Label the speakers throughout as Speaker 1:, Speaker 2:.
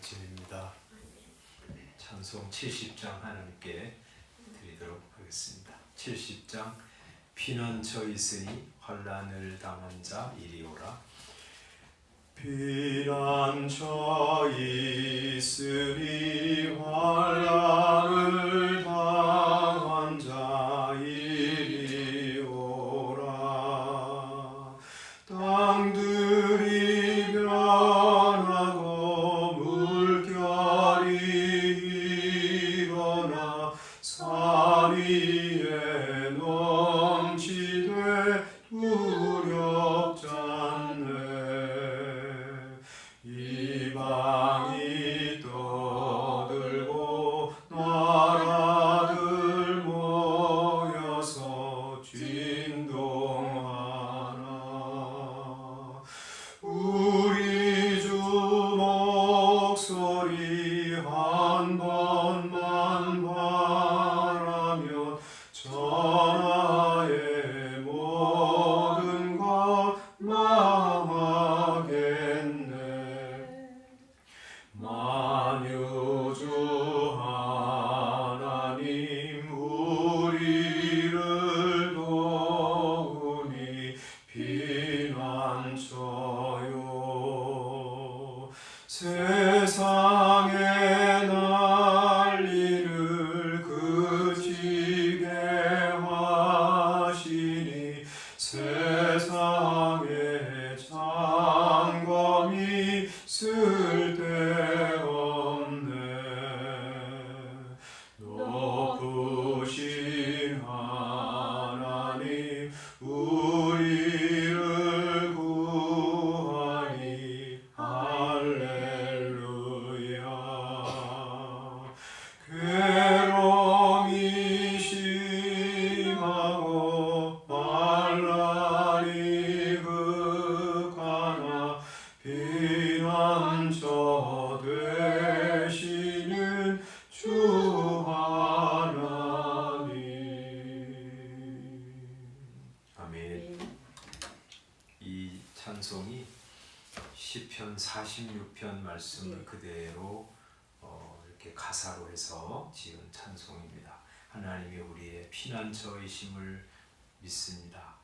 Speaker 1: 아침입니다. 찬송 70장 하나님께 드리도록 하겠습니다. 70장 피난처 있으니 환난을 당한 자 이리 오라. 피난처 있으니 환난을 당한 자 이리 오라. 땅들이 변하고 물결이 일어나 산 위에 넘치되 두렵지 않네. 이방이 떠들고 나라들 모여서 진동하나. 우리 주 목소리 한 번만 바라면 천하의 모든 것 망하겠네. 만유주 하나님 우리를 도우니 피난처요. 세상의 난리를 그치게 하시니 세상의 장검이 쓸데없네. 높으신 하나님 우리를 구하니 할렐루야. 괴로움이 심하고 환난이 극하나 피난처 되시는 주 하나님. 아멘. 이 찬송이 시편 46편 말씀을 그대로 이렇게 가사로 해서 지은 찬송입니다. 하나님이 우리의 피난처이심을 믿습니다.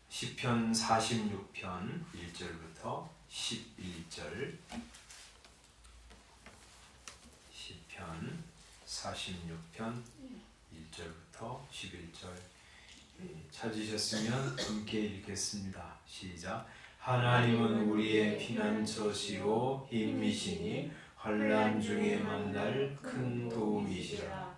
Speaker 1: 시편 46편 1절부터 11절. 시편 46편 1절부터 11절. 찾으셨으면 함께 읽겠습니다. 시작. 하나님은 우리의 피난처시오 힘이시니 환난 중에 만날 큰 도움이시라.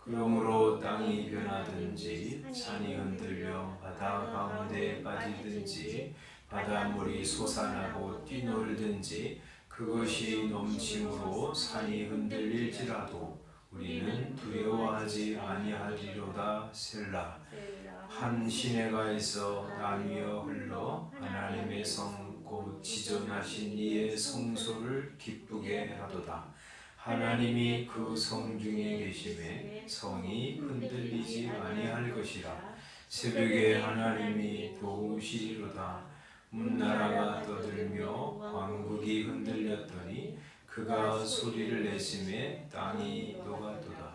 Speaker 1: 그러므로 땅이 변하든지 산이 흔들려 바다 가운데 빠지든지 바닷물이 솟아나고 뛰놀든지 그것이 넘침으로 산이 흔들릴지라도 우리는 두려워하지 아니하리로다. 셀라. 한 시내가 있어 나뉘어 흘러 하나님의 성 곧 지존하신 이의 성소를 기쁘게 하도다. 하나님이 그 성 중에 계심에 성이 흔들리지 아니할 것이라. 새벽에 하나님이 도우시리로다. 문나라가 떠들며 왕국이 흔들렸더니 그가 소리를 내심에 땅이 녹았도다.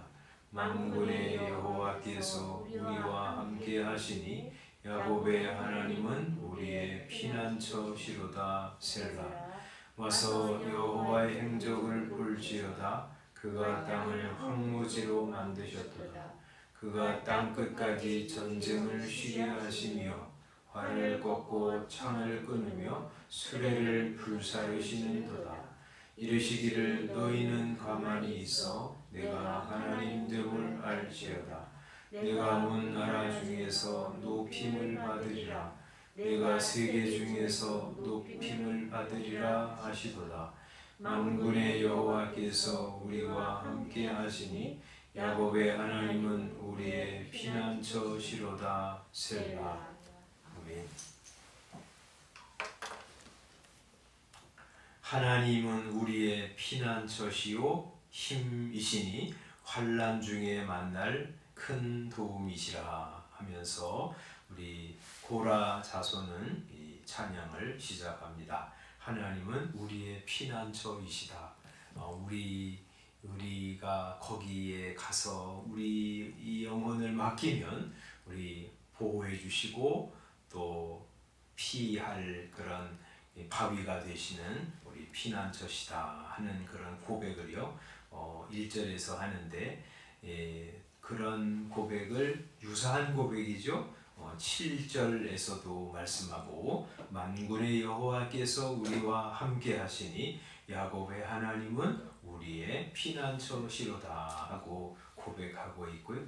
Speaker 1: 만군의 여호와께서 우리와 함께 하시니 야곱의 하나님은 우리의 피난처시로다. 셀라. 와서 여호와의 행적을 볼지어다. 그가 땅을 황무지로 만드셨도다. 그가 땅 끝까지 전쟁을 쉬게 하시며 활을 꺾고 창을 끊으며 수레를 불사르시는도다. 이르시기를 너희는 가만히 있어 내가 하나님됨을 알지어다. 내가 문나라 중에서 높임을 받으리라. 내가 세계 중에서 높임을 받으리라 하시도다. 만군의 여호와께서 우리와 함께 하시니 야곱의 하나님은 우리의 피난처시로다. 셀라. 아멘. 하나님은 우리의 피난처시요 힘이시니 환난 중에 만날 큰 도움이시라 하면서 우리 고라 자손은 이 찬양을 시작합니다. 하나님은 우리의 피난처이시다. 우리가 거기에 가서 우리 이 영혼을 맡기면 우리 보호해 주시고 또 피할 그런 바위가 되시는 우리 피난처시다 하는 그런 고백을요 1절에서 하는데 그런 고백을 유사한 고백이죠. 7절에서도 말씀하고 만군의 여호와께서 우리와 함께 하시니 야곱의 하나님은 우리의 피난처시로다 하고 고백하고 있고요.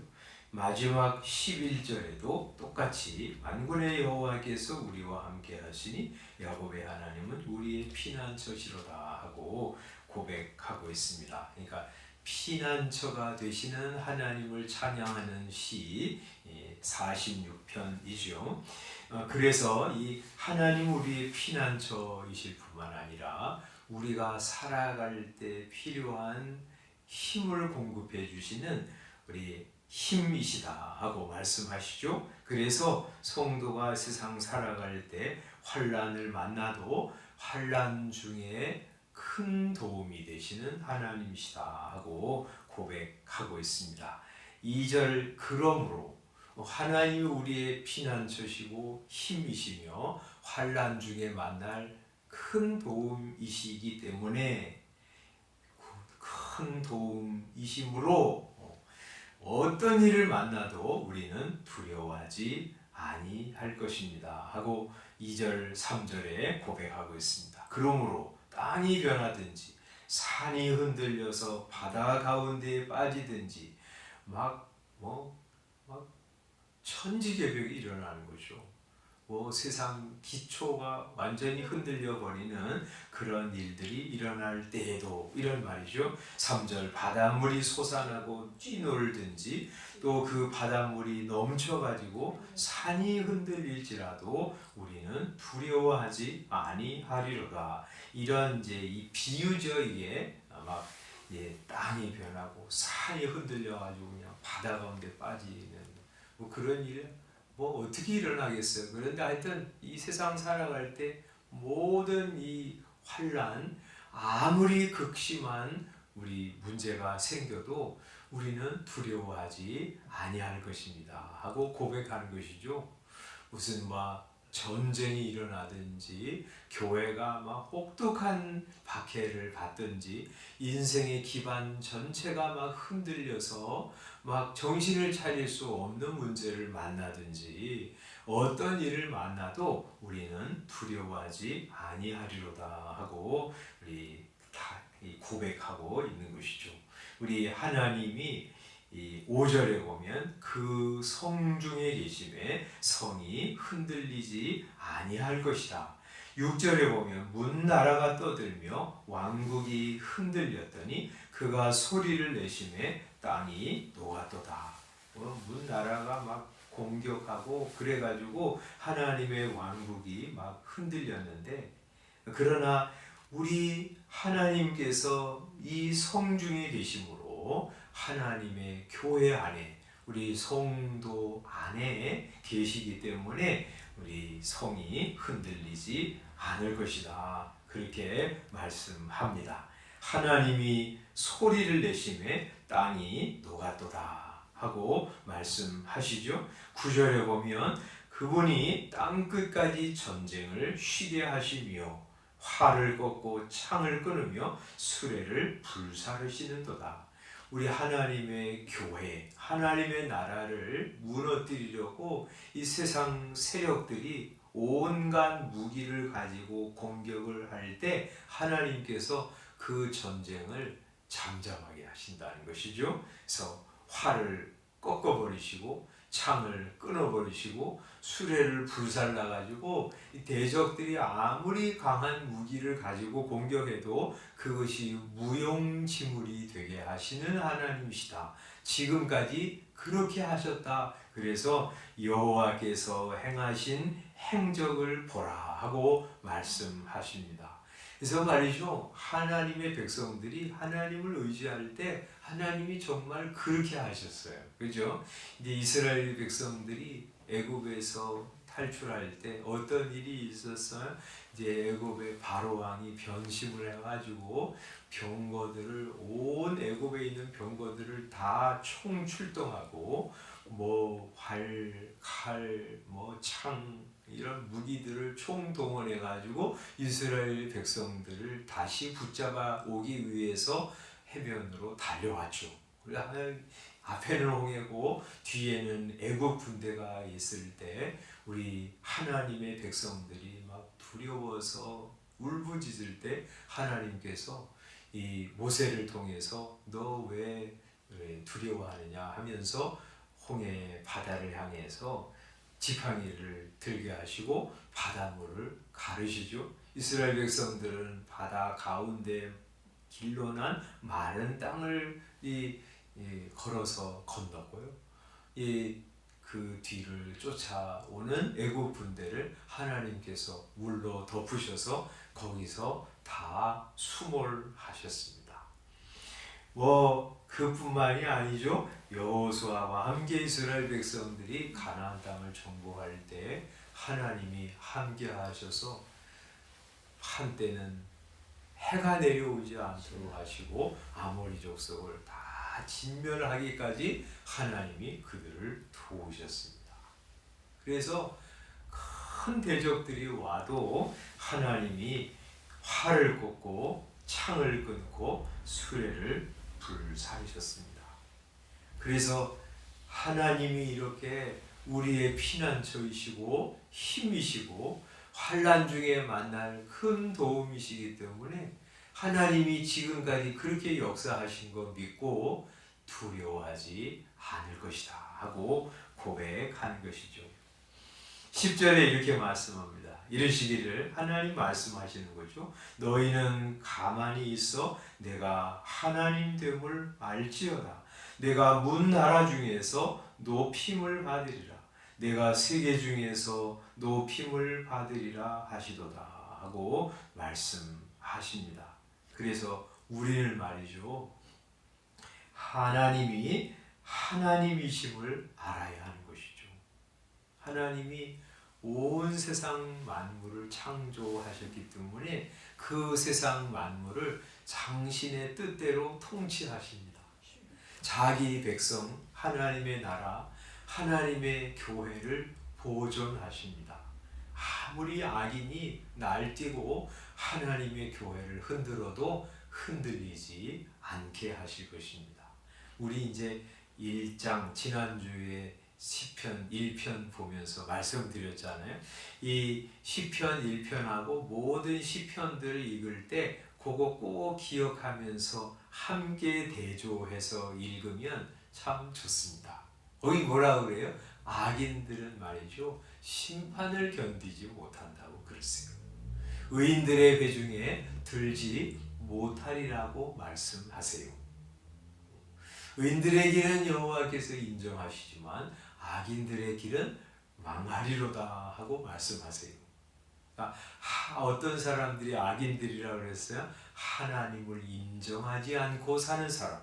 Speaker 1: 마지막 11절에도 똑같이 만군의 여호와께서 우리와 함께 하시니 야곱의 하나님은 우리의 피난처시로다 하고 고백하고 있습니다. 그러니까 피난처가 되시는 하나님을 찬양하는 시 46편이죠. 그래서 이 하나님 우리의 피난처이실 뿐만 아니라 우리가 살아갈 때 필요한 힘을 공급해 주시는 우리 힘이시다 하고 말씀하시죠. 그래서 성도가 세상 살아갈 때 환난을 만나도 환난 중에 큰 도움이 되시는 하나님이시다 하고 고백하고 있습니다. 2절 그러므로 하나님이 우리의 피난처시고 힘이시며 환난 중에 만날 큰 도움이시기 때문에 큰 도움이시므로 어떤 일을 만나도 우리는 두려워하지 아니할 것입니다 하고 2절 3절에 고백하고 있습니다. 그러므로 땅이 변하든지 산이 흔들려서 바다 가운데에 빠지든지 막 천지개벽이 일어나는 거죠. 세상 기초가 완전히 흔들려 버리는 그런 일들이 일어날 때에도 이런 말이죠. 3절 바닷물이 솟아나고 뛰놀든지 또 그 바닷물이 넘쳐가지고 산이 흔들릴지라도 우리는 두려워하지 아니하리로다. 이런 이제 이 비유죠. 이게 막 땅이 변하고 산이 흔들려가지고 그냥 바다 가운데 빠지는 그런 일 어떻게 일어나겠어요. 그런데 하여튼 이 세상 살아갈 때 모든 이 환난 아무리 극심한 우리 문제가 생겨도 우리는 두려워하지 아니할 것입니다 하고 고백하는 것이죠. 무슨 전쟁이 일어나든지 교회가 혹독한 박해를 받든지 인생의 기반 전체가 흔들려서 정신을 차릴 수 없는 문제를 만나든지 어떤 일을 만나도 우리는 두려워하지 아니하리로다 하고 우리 다 고백하고 있는 것이죠. 우리 하나님이 이 5절에 보면 그 성중에 계심에 성이 흔들리지 아니할 것이다. 6절에 보면 문나라가 떠들며 왕국이 흔들렸더니 그가 소리를 내심에 땅이 녹았도다. 문나라가 공격하고 그래가지고 하나님의 왕국이 흔들렸는데 그러나 우리 하나님께서 이 성중에 계심으로 하나님의 교회 안에 우리 성도 안에 계시기 때문에 우리 성이 흔들리지 않을 것이다. 그렇게 말씀합니다. 하나님이 소리를 내심에 땅이 녹았도다 하고 말씀하시죠. 9절에 보면 그분이 땅끝까지 전쟁을 쉬게 하시며 활을 꺾고 창을 끊으며 수레를 불사르시는도다. 우리 하나님의 교회, 하나님의 나라를 무너뜨리려고 이 세상 세력들이 온갖 무기를 가지고 공격을 할 때 하나님께서 그 전쟁을 잠잠하게 하신다는 것이죠. 그래서 활을 꺾어버리시고 창을 끊어버리시고 수레를 불살라가지고 대적들이 아무리 강한 무기를 가지고 공격해도 그것이 무용지물이 되게 하시는 하나님이시다. 지금까지 그렇게 하셨다. 그래서 여호와께서 행하신 행적을 보라 하고 말씀하십니다. 그래서 말이죠. 하나님의 백성들이 하나님을 의지할 때 하나님이 정말 그렇게 하셨어요. 그죠? 이제 이스라엘 백성들이 애굽에서 탈출할 때 어떤 일이 있었어요? 이제 애굽의 바로 왕이 변심을 해가지고 병거들을 온 애굽에 있는 병거들을 다 총출동하고 뭐 활, 칼, 뭐 창 이런 무기들을 총동원해 가지고 이스라엘 백성들을 다시 붙잡아 오기 위해서 해변으로 달려왔죠. 앞에는 홍해고 뒤에는 애굽 군대가 있을 때 우리 하나님의 백성들이 막 두려워서 울부짖을 때 하나님께서 이 모세를 통해서 너 왜 두려워하느냐 하면서 홍해 바다를 향해서 지팡이를 들게 하시고 바닷물을 가르시죠. 이스라엘 백성들은 바다 가운데 길로 난 마른 땅을 걸어서 건넜고요. 그 뒤를 쫓아오는 애굽 군대를 하나님께서 물로 덮으셔서 거기서 다 수몰하셨습니다. 그뿐만이 아니죠. 여호수아와 함께 이스라엘 백성들이 가나안 땅을 정복할 때 하나님이 함께 하셔서 한때는 해가 내려오지 않도록 하시고 아모리 족속을 다 진멸하기까지 하나님이 그들을 도우셨습니다. 그래서 큰 대적들이 와도 하나님이 활을 꽂고 창을 끊고 수레를 불사르셨습니다. 그래서 하나님이 이렇게 우리의 피난처이시고 힘이시고 환난 중에 만날 큰 도움이시기 때문에 하나님이 지금까지 그렇게 역사하신 거 믿고 두려워하지 않을 것이다 하고 고백하는 것이죠. 10절에 이렇게 말씀합니다. 이르시기를 하나님 말씀하시는 거죠. 너희는 가만히 있어 내가 하나님 됨을 알지어다. 내가 문 나라 중에서 높임을 받으리라. 내가 세계 중에서 높임을 받으리라 하시도다 하고 말씀하십니다. 그래서 우리는 말이죠. 하나님이 하나님이심을 알아야 하는 것이죠. 하나님이 온 세상 만물을 창조하셨기 때문에 그 세상 만물을 당신의 뜻대로 통치하십니다. 자기 백성 하나님의 나라 하나님의 교회를 보존하십니다. 아무리 악인이 날뛰고 하나님의 교회를 흔들어도 흔들리지 않게 하실 것입니다. 우리 이제 1장 지난주에 시편 1편 보면서 말씀드렸잖아요. 이 시편 1편하고 모든 시편들을 읽을 때 그거 꼭 기억하면서 함께 대조해서 읽으면 참 좋습니다. 거기 뭐라고 그래요? 악인들은 말이죠. 심판을 견디지 못한다고 그랬어요. 의인들의 배중에 들지 못하리라고 말씀하세요. 의인들의 길은 여호와께서 인정하시지만 악인들의 길은 망하리로다 하고 말씀하세요. 어떤 사람들이 악인들이라고 그랬어요? 하나님을 인정하지 않고 사는 사람.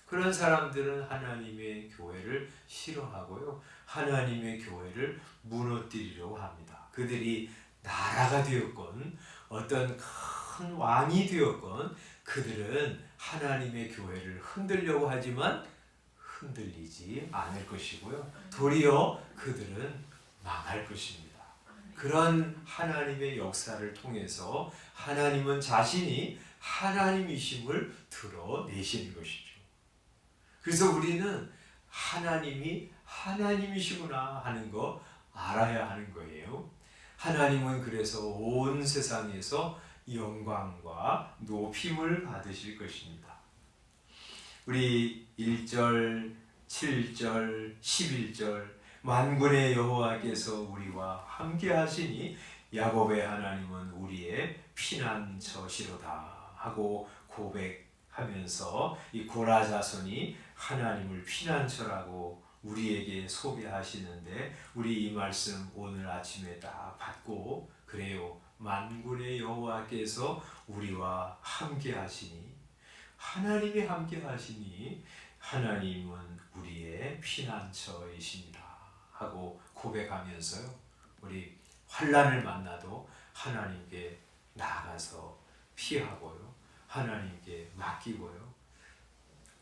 Speaker 1: 그런 사람들은 하나님의 교회를 싫어하고요. 하나님의 교회를 무너뜨리려고 합니다. 그들이 나라가 되었건 어떤 큰 왕이 되었건 그들은 하나님의 교회를 흔들려고 하지만 흔들리지 않을 것이고요. 도리어 그들은 망할 것입니다. 그런 하나님의 역사를 통해서 하나님은 자신이 하나님이심을 드러내시는 것이죠. 그래서 우리는 하나님이 하나님이시구나 하는 거 알아야 하는 거예요. 하나님은 그래서 온 세상에서 영광과 높임을 받으실 것입니다. 우리 1절, 7절, 11절 만군의 여호와께서 우리와 함께 하시니 야곱의 하나님은 우리의 피난처시로다 하고 고백하면서 이 고라 자손이 하나님을 피난처라고 우리에게 소개하시는데 우리 이 말씀 오늘 아침에 딱 받고 그래요. 만군의 여호와께서 우리와 함께 하시니 하나님이 함께 하시니 하나님은 우리의 피난처이십니다 하고 고백하면서요. 우리 환난을 만나도 하나님께 나아가서 피하고요. 하나님께 맡기고요.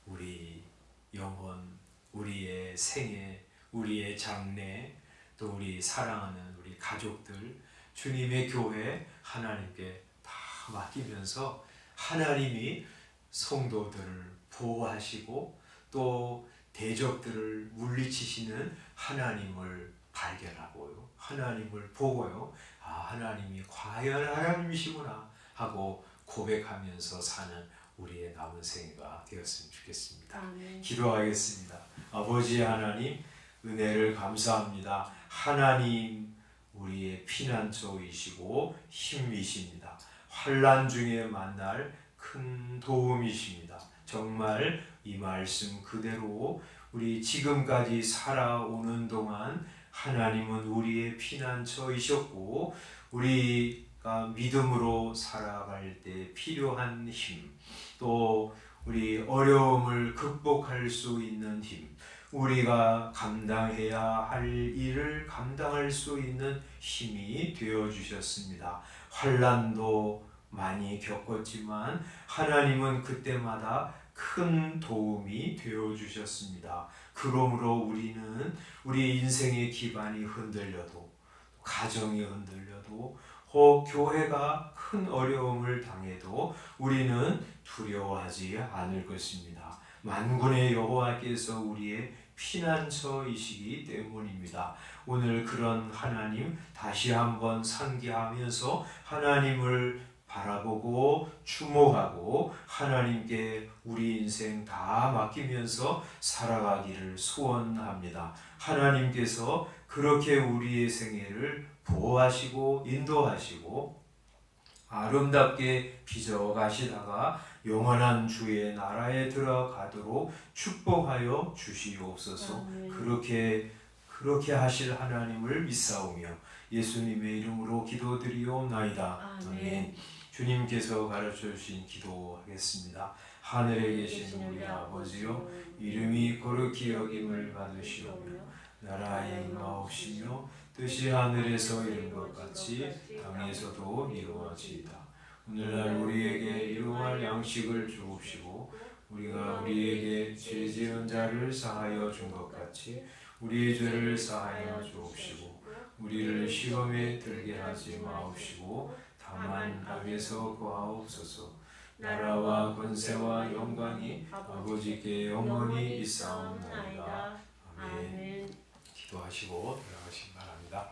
Speaker 1: 우리 영혼, 우리의 생애, 우리의 장래, 또 우리 사랑하는 우리 가족들, 주님의 교회 하나님께 다 맡기면서 하나님이 성도들을 보호하시고 또 대적들을 물리치시는 하나님을 발견하고요. 하나님을 보고요. 아, 하나님이 과연 하나님이시구나 하고 고백하면서 사는 우리의 남은 생애가 되었으면 좋겠습니다.
Speaker 2: 아멘.
Speaker 1: 기도하겠습니다. 아버지 하나님, 은혜를 감사합니다. 하나님, 우리의 피난처이시고 힘이십니다. 환난 중에 만날 큰 도움이십니다. 정말 이 말씀 그대로 우리 지금까지 살아오는 동안 하나님은 우리의 피난처이셨고 우리가 믿음으로 살아갈 때 필요한 힘, 또 우리 어려움을 극복할 수 있는 힘, 우리가 감당해야 할 일을 감당할 수 있는 힘이 되어 주셨습니다. 환난도 많이 겪었지만 하나님은 그때마다 큰 도움이 되어 주셨습니다. 그러므로 우리는 우리 인생의 기반이 흔들려도, 가정이 흔들려도, 혹 교회가 큰 어려움을 당해도 우리는 두려워하지 않을 것입니다. 만군의 여호와께서 우리의 피난처이시기 때문입니다. 오늘 그런 하나님 다시 한번 상기하면서 하나님을 바라보고 주목하고 하나님께 우리 인생 다 맡기면서 살아가기를 소원합니다. 하나님께서 그렇게 우리의 생애를 보호하시고 인도하시고 아름답게 빚어가시다가 영원한 주의 나라에 들어가도록 축복하여 주시옵소서.
Speaker 2: 아멘.
Speaker 1: 그렇게 하실 하나님을 믿사오며 예수님의 이름으로 기도드리옵나이다. 아멘. 주님께서 가르쳐 주신 기도하겠습니다. 하늘에 계신 우리 아버지요, 이름이 거룩히 여김을 받으시오며 나라의 임하옵시며 뜻이 하늘에서 이룬 것 같이 땅에서도 이루어지이다. 오늘날 우리에게 일용할 양식을 주옵시고 우리가 우리에게 죄 지은 자를 사하여 준 것 같이 우리의 죄를 사하여 주옵시고 우리를 시험에 들게 하지 마옵시고 다만 악에서 구하옵소서. 나라와 권세와 영광이 아버지께 영원히 있사옵나이다. 아멘. 기도하시고 들어가시기 바랍니다.